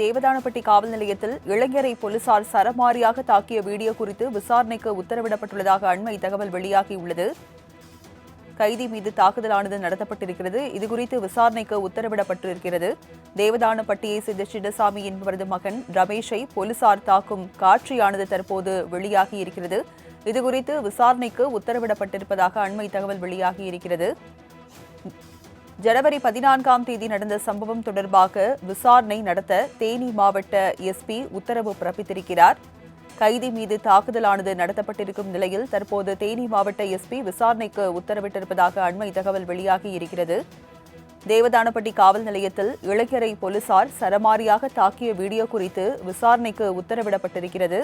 தேவதானப்பட்டி காவல் நிலையத்தில் இளைஞரை போலீசார் சரமாரியாக தாக்கிய வீடியோ குறித்து விசாரணைக்கு உத்தரவிடப்பட்டுள்ளதாக அண்மை தகவல் வெளியாகியுள்ளது. கைதி மீது தாக்குதலானது நடத்தப்பட்டிருக்கிறது. இதுகுறித்து விசாரணைக்கு உத்தரவிடப்பட்டிருக்கிறது. தேவதானப்பட்டியை சேர்ந்த சின்னசாமி என்பவரது மகன் ரமேஷை போலீசார் தாக்கும் காட்சியானது தற்போது வெளியாகியிருக்கிறது. இதுகுறித்து விசாரணைக்கு உத்தரவிடப்பட்டிருப்பதாக அண்மை தகவல் வெளியாகியிருக்கிறது. ஜனவரி 14ஆம் தேதி நடந்த சம்பவம் தொடர்பாக விசாரணை நடத்த தேனி மாவட்ட எஸ்பி உத்தரவு பிறப்பித்திருக்கிறார். கைதி மீது தாக்குதலானது நடத்தப்பட்டிருக்கும் நிலையில் தற்போது தேனி மாவட்ட எஸ்பி விசாரணைக்கு உத்தரவிட்டிருப்பதாக அண்மை தகவல் வெளியாகியிருக்கிறது. தேவதானப்பட்டி காவல் நிலையத்தில் இளைஞரை போலீசார் சரமாரியாக தாக்கிய வீடியோ குறித்து விசாரணைக்கு உத்தரவிடப்பட்டிருக்கிறது.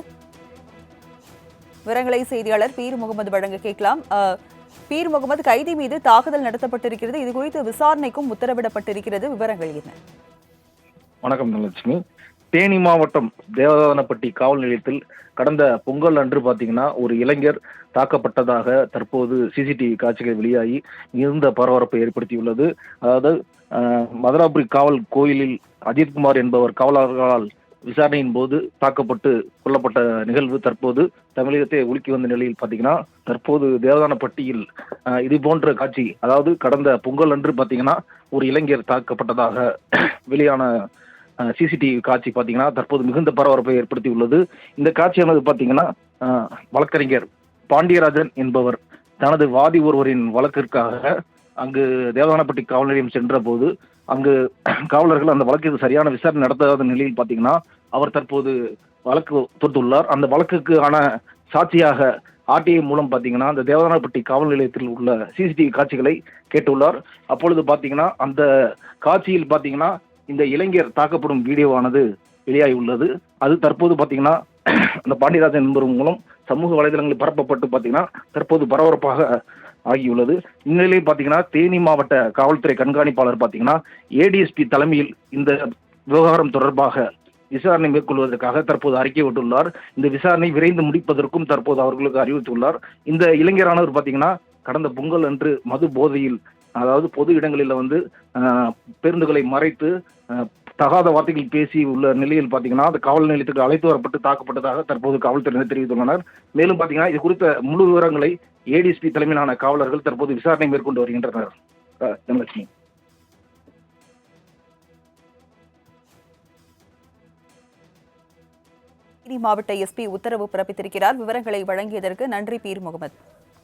விவரங்களை செய்தியாளர் பீர் முகமது வழங்க கேட்கலாம். பீர் முகமது, கைதி மீது தாக்குதல் நடத்தப்பட்டிருக்கிறது. இது குறித்து விசாரணைக்கும் உத்தரவிடப்பட்டிருக்கிறது. விவரங்கள் என்ன? வணக்கம் தனலட்சுமி. தேனி மாவட்டம் தேவதானப்பட்டி காவல் நிலையத்தில் கடந்த பொங்கல் அன்று பாத்தீங்கன்னா ஒரு இளைஞர் தாக்கப்பட்டதாக தற்போது சிசிடிவி காட்சிகள் வெளியாகி மிகுந்த பரபரப்பை ஏற்படுத்தியுள்ளது. அதாவது மதுராபுரி காவல் கோயிலில் அஜித்குமார் என்பவர் காவலர்களால் விசாரணையின் போது தாக்கப்பட்டு கொல்லப்பட்ட நிகழ்வு தற்போது தமிழகத்தை உலுக்கி வந்த நிலையில் பாத்தீங்கன்னா தற்போது தேவதானப்பட்டியில் இது போன்ற காட்சி, அதாவது கடந்த பொங்கல் அன்று பாத்தீங்கன்னா ஒரு இளைஞர் தாக்கப்பட்டதாக வெளியான சிசிடிவி காட்சி பாத்தீங்கன்னா தற்போது மிகுந்த பரபரப்பை ஏற்படுத்தியுள்ளது. இந்த காட்சியானது பாத்தீங்கன்னா வழக்கறிஞர் பாண்டியராஜன் என்பவர் தனது வாதி ஒருவரின் வழக்கிற்காக அங்கு தேவதானப்பட்டி காவல் நிலையம் சென்ற போது அங்கு காவலர்கள் அந்த வழக்குக்கு சரியான விசாரணை நடத்தாத நிலையில் பாத்தீங்கன்னா அவர் தற்போது வழக்கு தொடுத்துள்ளார். அந்த வழக்குக்கு ஆன சாட்சியாக ஆர்டிஐ மூலம் பாத்தீங்கன்னா அந்த தேவதானப்பட்டி காவல் நிலையத்தில் உள்ள சிசிடிவி காட்சிகளை கேட்டுள்ளார். அப்பொழுது பாத்தீங்கன்னா அந்த காட்சியில் பாத்தீங்கன்னா இந்த இளைஞர் தாக்கப்படும் வீடியோவானது வெளியாகி உள்ளது. அது தற்போது பாத்தீங்கன்னா அந்த பாண்டியராஜன் என்பவர் மூலம் சமூக வலைதளங்களில் பரப்பப்பட்டு பாத்தீங்கன்னா தற்போது பரபரப்பாக ஆகியுள்ளது. இந்நிலையில் பாத்தீங்கன்னா தேனி மாவட்ட காவல்துறை கண்காணிப்பாளர் பாத்தீங்கன்னா ஏடிஎஸ்பி தலைமையில் இந்த விவகாரம் தொடர்பாக விசாரணை மேற்கொள்வதற்காக தற்போது அறிக்கை விட்டுள்ளார். இந்த விசாரணை விரைந்து முடிப்பதற்கும் தற்போது அவர்களுக்கு அறிவித்துள்ளார். இந்த இளைஞரானவர் பாத்தீங்கன்னா கடந்த பொங்கல் அன்று மது போதையில், அதாவது பொது இடங்களில் பேருந்துகளை மறைத்து தகாத வார்த்தைகள் பேசி உள்ள நிலையில் பாத்தீங்கன்னா அந்த காவல் நிலையத்துக்கு அழைத்து வரப்பட்டு தாக்கப்பட்டதாக தற்போது காவல்துறையினர் தெரிவித்துள்ளனர். மேலும் பாத்தீங்கன்னா இது குறித்த முழு விவரங்களை ஏடிஎஸ்பி தலைமையிலான காவலர்கள் தற்போது விசாரணை மேற்கொண்டு வருகின்றனர். தனலட்சுமி. மாவட்ட எஸ்பி உத்தரவு பிறப்பித்திருக்கிறார். விவரங்களை வழங்கியதற்கு நன்றி பீர் முகமது.